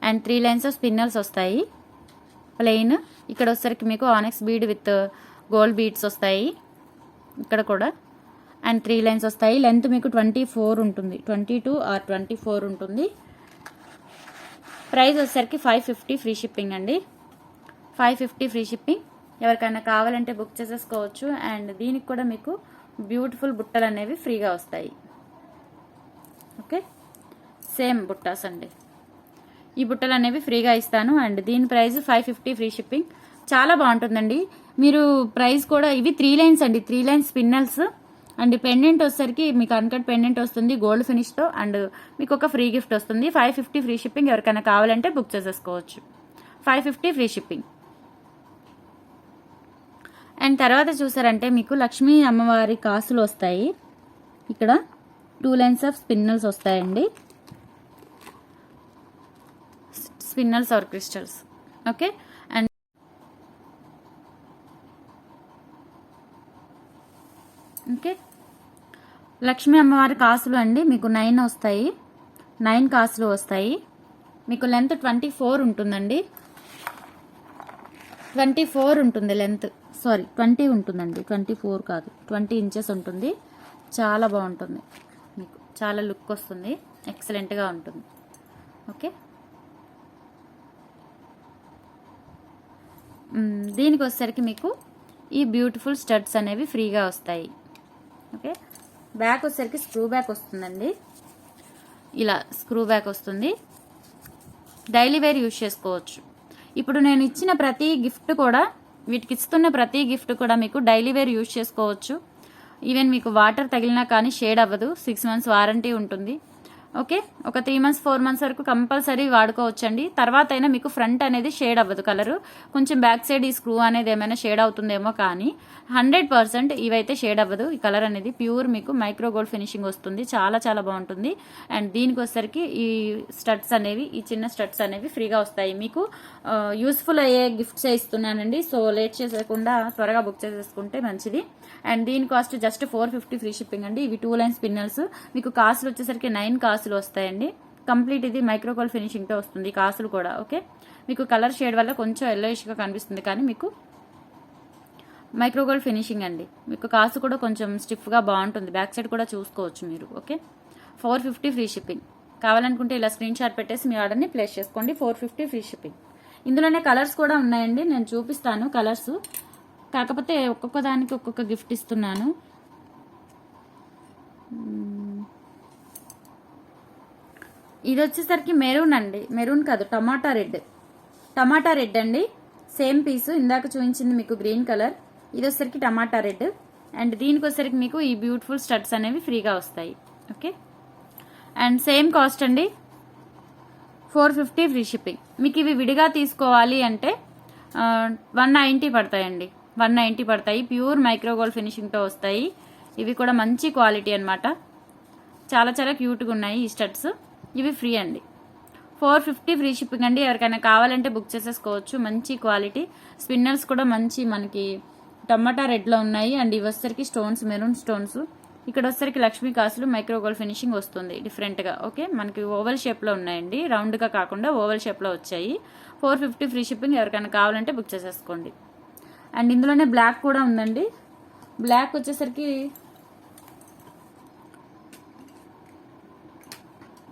అండ్ 3 లైన్స్ ఆఫ్ స్పిన్నల్స్ వస్తాయి ప్లెయిన్. ఇక్కడ వచ్చేసరికి మీకు ఆనెక్స్ బీడ్ విత్ గోల్డ్ బీడ్స్ వస్తాయి ఇక్కడ కూడా. అండ్ 3 లైన్స్ వస్తాయి. లెంత్ మీకు 24 ఉంటుంది, 22 ఆర్ 24 ఉంటుంది. ప్రైస్ వచ్చేసరికి 550 ఫ్రీ షిప్పింగ్ అండి. 550 ఫ్రీ షిప్పింగ్. ఎవరికైనా కావాలంటే బుక్ చేసేసుకోవచ్చు. అండ్ దీనికి కూడా మీకు బ్యూటిఫుల్ బుట్టలు అనేవి ఫ్రీగా వస్తాయి. ఓకే, సేమ్ బుట్టాస్ అండి. ఈ బుట్టలు అనేవి ఫ్రీగా ఇస్తాను. అండ్ దీని ప్రైస్ 550 ఫ్రీ షిప్పింగ్. చాలా బాగుంటుందండి. మీరు ప్రైస్ కూడా ఇవి 3 లైన్స్ అండి, 3 లైన్స్ స్పిన్నల్స్. అండ్ పెండెంట్ వచ్చేసరికి మీకు అన్కట్ పెండెంట్ వస్తుంది గోల్డ్ ఫినిష్తో. అండ్ మీకు ఒక ఫ్రీ గిఫ్ట్ వస్తుంది. 550 ఫ్రీ షిప్పింగ్. ఎవరికైనా కావాలంటే బుక్ చేసేసుకోవచ్చు. 550 ఫ్రీ షిప్పింగ్. అండ్ తర్వాత చూసారంటే మీకు లక్ష్మీ అమ్మవారి కాసులు వస్తాయి. ఇక్కడ 2 లైన్స్ ఆఫ్ స్పిన్నల్స్ వస్తాయండి. Spinels are crystals. Okay, and okay, Lakshmi అమ్మవారి కాసులు అండి. మీకు 9 వస్తాయి, 9 కాసులు వస్తాయి. మీకు లెంత్ 24 ఉంటుందండి. 24 ఉంటుంది లెంత్, సారీ 20 ఉంటుందండి, 24 కాదు 20 ఇంచెస్ ఉంటుంది. చాలా బాగుంటుంది, మీకు చాలా లుక్ వస్తుంది, ఎక్సలెంట్గా ఉంటుంది. ఓకే, దీనికి వచ్చేసరికి మీకు ఈ బ్యూటిఫుల్ స్టడ్స్ అనేవి ఫ్రీగా వస్తాయి. ఓకే, బ్యాక్ వచ్చేసరికి స్క్రూ బ్యాక్ వస్తుందండి, ఇలా స్క్రూ బ్యాక్ వస్తుంది. డైలీ వేర్ యూజ్ చేసుకోవచ్చు. ఇప్పుడు నేను ఇచ్చిన ప్రతి గిఫ్ట్ కూడా, వీటికి ఇస్తున్న ప్రతి గిఫ్ట్ కూడా మీకు డైలీ వేర్ యూజ్ చేసుకోవచ్చు. ఈవెన్ మీకు వాటర్ తగిలినా కానీ షేడ్ అవ్వదు. 6 months వారంటీ ఉంటుంది. ఓకే, ఒక 3 months 4 months వరకు కంపల్సరీ వాడుకోవచ్చండి. తర్వాత అయినా మీకు ఫ్రంట్ అనేది షేడ్ అవ్వదు కలరు, కొంచెం బ్యాక్ సైడ్ ఈ స్క్రూ అనేది ఏమైనా షేడ్ అవుతుందేమో, కానీ 100% ఇవైతే షేడ్ అవ్వదు. ఈ కలర్ అనేది ప్యూర్ మీకు మైక్రో గోల్డ్ ఫినిషింగ్ వస్తుంది, చాలా చాలా బాగుంటుంది. అండ్ దీనికి వచ్చేసరికి ఈ స్టడ్స్ అనేవి, ఈ చిన్న స్టడ్స్ అనేవి ఫ్రీగా వస్తాయి. మీకు యూస్ఫుల్ అయ్యే గిఫ్ట్సే ఇస్తున్నానండి. సో లేట్ చేసేయకుండా త్వరగా బుక్ చేసేసుకుంటే మంచిది. అండ్ దీని కాస్ట్ జస్ట్ 450 ఫ్రీ షిప్పింగ్ అండి. ఇవి 2 lines పిన్నల్స్, మీకు కాసులు వచ్చేసరికి 9 కాసులు వస్తాయండి. కంప్లీట్ ఇది మైక్రో గోల్డ్ ఫినిషింగ్తో వస్తుంది కాసులు కూడా. ఓకే, మీకు కలర్ షేడ్ వల్ల కొంచెం ఎల్లోయిష్గా కనిపిస్తుంది, కానీ మీకు మైక్రో గోల్డ్ ఫినిషింగ్ అండి. మీకు కాసు కూడా కొంచెం స్టిఫ్గా బాగుంటుంది, బ్యాక్ సైడ్ కూడా చూసుకోవచ్చు మీరు. Okay, 450 free shipping. కావాలనుకుంటే ఇలా స్క్రీన్ షాట్ పెట్టేసి మీ ఆర్డర్ని ప్లేస్ చేసుకోండి. 450 ఫ్రీ షిప్పింగ్. ఇందులోనే కలర్స్ కూడా ఉన్నాయండి, నేను చూపిస్తాను కలర్స్, కాకపోతే ఒక్కొక్క దానికి ఒక్కొక్క గిఫ్ట్ ఇస్తున్నాను. ఇది వచ్చేసరికి మెరూన్ అండి, మెరూన్ కాదు టమాటా రెడ్, టమాటా రెడ్ అండి. సేమ్ పీసు, ఇందాక చూపించింది మీకు గ్రీన్ కలర్, ఇది వచ్చేసరికి టమాటా రెడ్. అండ్ దీనికి వచ్చేసరికి మీకు ఈ బ్యూటిఫుల్ స్టడ్స్ అనేవి ఫ్రీగా వస్తాయి. ఓకే, అండ్ సేమ్ కాస్ట్ అండి, 450 ఫ్రీ షిప్పింగ్. మీకు ఇవి విడిగా తీసుకోవాలి అంటే 190 పడతాయండి, 190 పడతాయి. ప్యూర్ మైక్రో గోల్డ్ ఫినిషింగ్తో వస్తాయి. ఇవి కూడా మంచి క్వాలిటీ అనమాట, చాలా చాలా క్యూట్గా ఉన్నాయి ఈ స్టడ్స్. ఇవి ఫ్రీ అండి, 450 ఫ్రీ షిప్పింగ్ అండి. ఎవరికైనా కావాలంటే బుక్ చేసేసుకోవచ్చు. మంచి క్వాలిటీ స్పిన్నర్స్ కూడా మంచి మనకి టమాటా రెడ్లో ఉన్నాయి. అండ్ ఇవి వచ్చేసరికి స్టోన్స్, మెరూన్ స్టోన్స్. ఇక్కడ వచ్చేసరికి లక్ష్మీ కాసులు మైక్రో గోల్డ్ ఫినిషింగ్ వస్తుంది డిఫరెంట్గా. ఓకే, మనకి ఓవల్ షేప్లో ఉన్నాయండి, రౌండ్గా కాకుండా ఓవల్ షేప్లో వచ్చాయి. 450 ఫ్రీ షిప్పింగ్. ఎవరికైనా కావాలంటే బుక్ చేసేసుకోండి. అండ్ ఇందులోనే బ్లాక్ కూడా ఉందండి. బ్లాక్ వచ్చేసరికి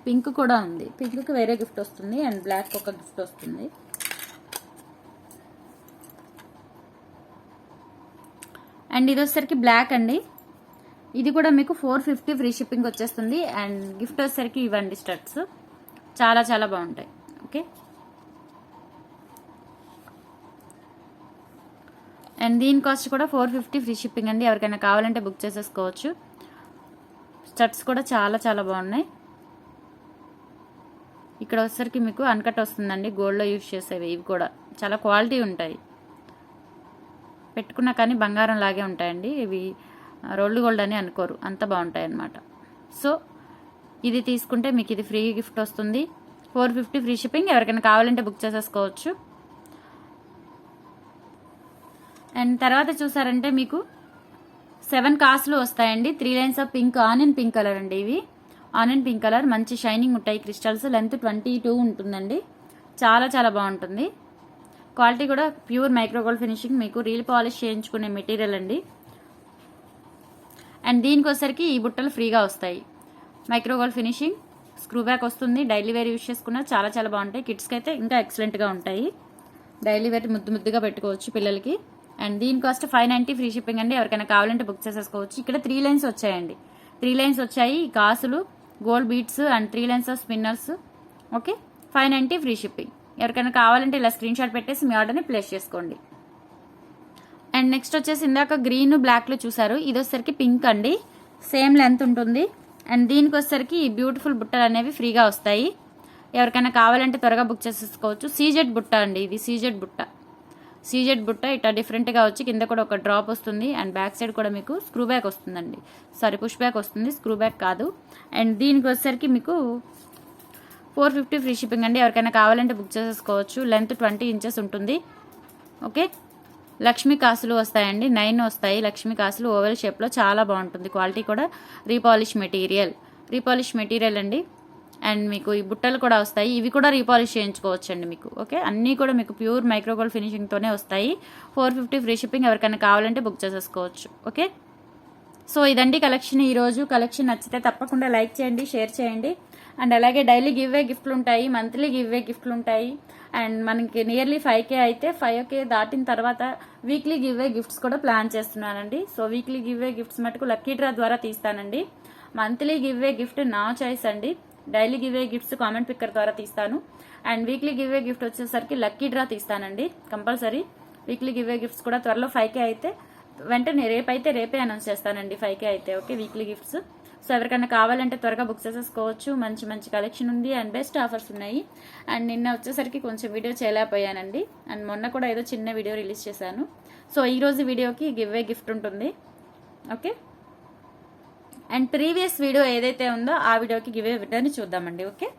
పింక్ కూడా ఉంది, పింక్కి వేరే గిఫ్ట్ వస్తుంది అండ్ బ్లాక్ ఒక గిఫ్ట్ వస్తుంది. అండ్ ఇది వచ్చేసరికి బ్లాక్ అండి, ఇది కూడా మీకు 450 ఫ్రీ షిప్పింగ్ వచ్చేస్తుంది. అండ్ గిఫ్ట్ వచ్చేసరికి ఇవ్వండి స్టడ్స్, చాలా చాలా బాగుంటాయి. ఓకే, అండ్ దీని కాస్ట్ కూడా 450 ఫ్రీ షిప్పింగ్ అండి. ఎవరికైనా కావాలంటే బుక్ చేసేసుకోవచ్చు. స్టడ్స్ కూడా చాలా చాలా బాగున్నాయి. ఇక్కడ వచ్చేసరికి మీకు అన్కట్ వస్తుందండి, గోల్డ్లో యూజ్ చేసేవి. ఇవి కూడా చాలా క్వాలిటీ ఉంటాయి, పెట్టుకున్నా కానీ బంగారం లాగే ఉంటాయండి. ఇవి రోల్డ్ గోల్డ్ అని అనుకోరు, అంత బాగుంటాయి అన్నమాట. సో ఇది తీసుకుంటే మీకు ఇది ఫ్రీ గిఫ్ట్ వస్తుంది. 450 ఫ్రీ షిప్పింగ్. ఎవరికైనా కావాలంటే బుక్ చేసేసుకోవచ్చు. అండ్ తర్వాత చూసారంటే మీకు 7 కాసులు వస్తాయండి. 3 lines of pink, onion pink colour అండి. ఇవి ఆనియన్ పింక్ కలర్, మంచి షైనింగ్ ఉంటాయి క్రిస్టల్స్. లెంత్ 22 ఉంటుందండి, చాలా చాలా బాగుంటుంది. క్వాలిటీ కూడా ప్యూర్ మైక్రో గోల్డ్ ఫినిషింగ్, మీకు రీల్ పాలిష్ చేయించుకునే మెటీరియల్ అండి. అండ్ దీనికి వచ్చేసరికి ఈ బుట్టలు ఫ్రీగా వస్తాయి. Micro gold finishing, screw back వస్తుంది. డైలీ వేర్ యూజ్ చేసుకున్నా చాలా చాలా బాగుంటాయి. కిడ్స్కి అయితే ఇంకా ఎక్సలెంట్గా ఉంటాయి. డైలీ వేర్ ముద్దుగా పెట్టుకోవచ్చు పిల్లలకి. అండ్ దీని కాస్ట్ 590 ఫ్రీ షిప్పింగ్ అండి. ఎవరికైనా కావాలంటే బుక్ చేసేసుకోవచ్చు. ఇక్కడ 3 lines వచ్చాయండి, 3 lines వచ్చాయి. కాసులు, gold beats and 3 lines of spinners. Okay, 590 free shipping. ఎవరికైనా కావాలంటే ఇలా స్క్రీన్ షాట్ పెట్టేసి మీ ఆర్డర్ని ప్లేస్ చేసుకోండి. అండ్ నెక్స్ట్ వచ్చేసి ఇందాక గ్రీన్ బ్లాక్లో చూసారు, ఇది వచ్చేసరికి పింక్ అండి. సేమ్ లెంత్ ఉంటుంది. అండ్ దీనికి వచ్చేసరికి ఈ బ్యూటిఫుల్ బుట్టలు అనేవి ఫ్రీగా వస్తాయి. ఎవరికైనా కావాలంటే త్వరగా బుక్ చేసేసుకోవచ్చు. సీజెడ్ బుట్ట అండి, ఇది సీజెడ్ బుట్ట. సీజెడ్ బుట్ట ఇట్లా డిఫరెంట్గా వచ్చి కింద కూడా ఒక డ్రాప్ వస్తుంది. అండ్ బ్యాక్ సైడ్ కూడా మీకు స్క్రూ బ్యాక్ వస్తుందండి, సారీ పుష్ బ్యాక్ వస్తుంది, స్క్రూ బ్యాక్ కాదు. అండ్ దీనికి వచ్చేసరికి మీకు 450 ఫ్రీ షిప్పింగ్ అండి. ఎవరికైనా కావాలంటే బుక్ చేసేసుకోవచ్చు. లెంత్ 20 inches ఉంటుంది. ఓకే, లక్ష్మీ కాసులు వస్తాయండి, 9 వస్తాయి. లక్ష్మీ కాసులు ఓవెల్ షేప్లో చాలా బాగుంటుంది. క్వాలిటీ కూడా రీపాలిష్ మెటీరియల్ అండి. అండ్ మీకు ఈ బుట్టలు కూడా వస్తాయి, ఇవి కూడా రీపాలిష్ చేయించుకోవచ్చు అండి మీకు. ఓకే, అన్నీ కూడా మీకు ప్యూర్ మైక్రోగోల్డ్ ఫినిషింగ్తోనే వస్తాయి. 450 ఫ్రీ షిప్పింగ్. ఎవరికైనా కావాలంటే బుక్ చేసేసుకోవచ్చు. ఓకే, సో ఇదండి కలెక్షన్. ఈరోజు కలెక్షన్ నచ్చితే తప్పకుండా లైక్ చేయండి, షేర్ చేయండి. అండ్ అలాగే డైలీ గివ్ వే గిఫ్ట్లు ఉంటాయి, మంత్లీ గివ్ వే గిఫ్ట్లు ఉంటాయి. అండ్ మనకి నియర్లీ 5K అయితే 5K దాటిన తర్వాత వీక్లీ గివ్ వే గిఫ్ట్స్ కూడా ప్లాన్ చేస్తున్నానండి. So weekly giveaway gifts మటుకు లక్కీ డ్రా ద్వారా తీస్తానండి. మంత్లీ గివ్ వే గిఫ్ట్ నా చాయిస్ అండి. Daily giveaway gifts comment picker ద్వారా తీస్తాను. And weekly giveaway gift వచ్చేసరికి లక్కీ డ్రా తీస్తానండి compulsory. Weekly giveaway gifts కూడా త్వరలో 5K అయితే వెంటనే రేపే అనౌన్స్ చేస్తానండి 5K అయితే. Okay, weekly gifts. సో ఎవరికైనా కావాలంటే త్వరగా బుక్ చేసేసుకోవచ్చు. మంచి మంచి కలెక్షన్ ఉంది అండ్ బెస్ట్ ఆఫర్స్ ఉన్నాయి. అండ్ నిన్న వచ్చేసరికి కొంచెం వీడియో చేయలేకపోయానండి. అండ్ మొన్న కూడా ఏదో చిన్న వీడియో రిలీజ్ చేశాను. సో ఈరోజు వీడియోకి గివ్ వే గిఫ్ట్ ఉంటుంది. ఓకే, అండ్ ప్రీవియస్ వీడియో ఏదైతే ఉందో ఆ వీడియోకి గివ్ వే విన్నర్ని చూద్దామండి. ఓకే.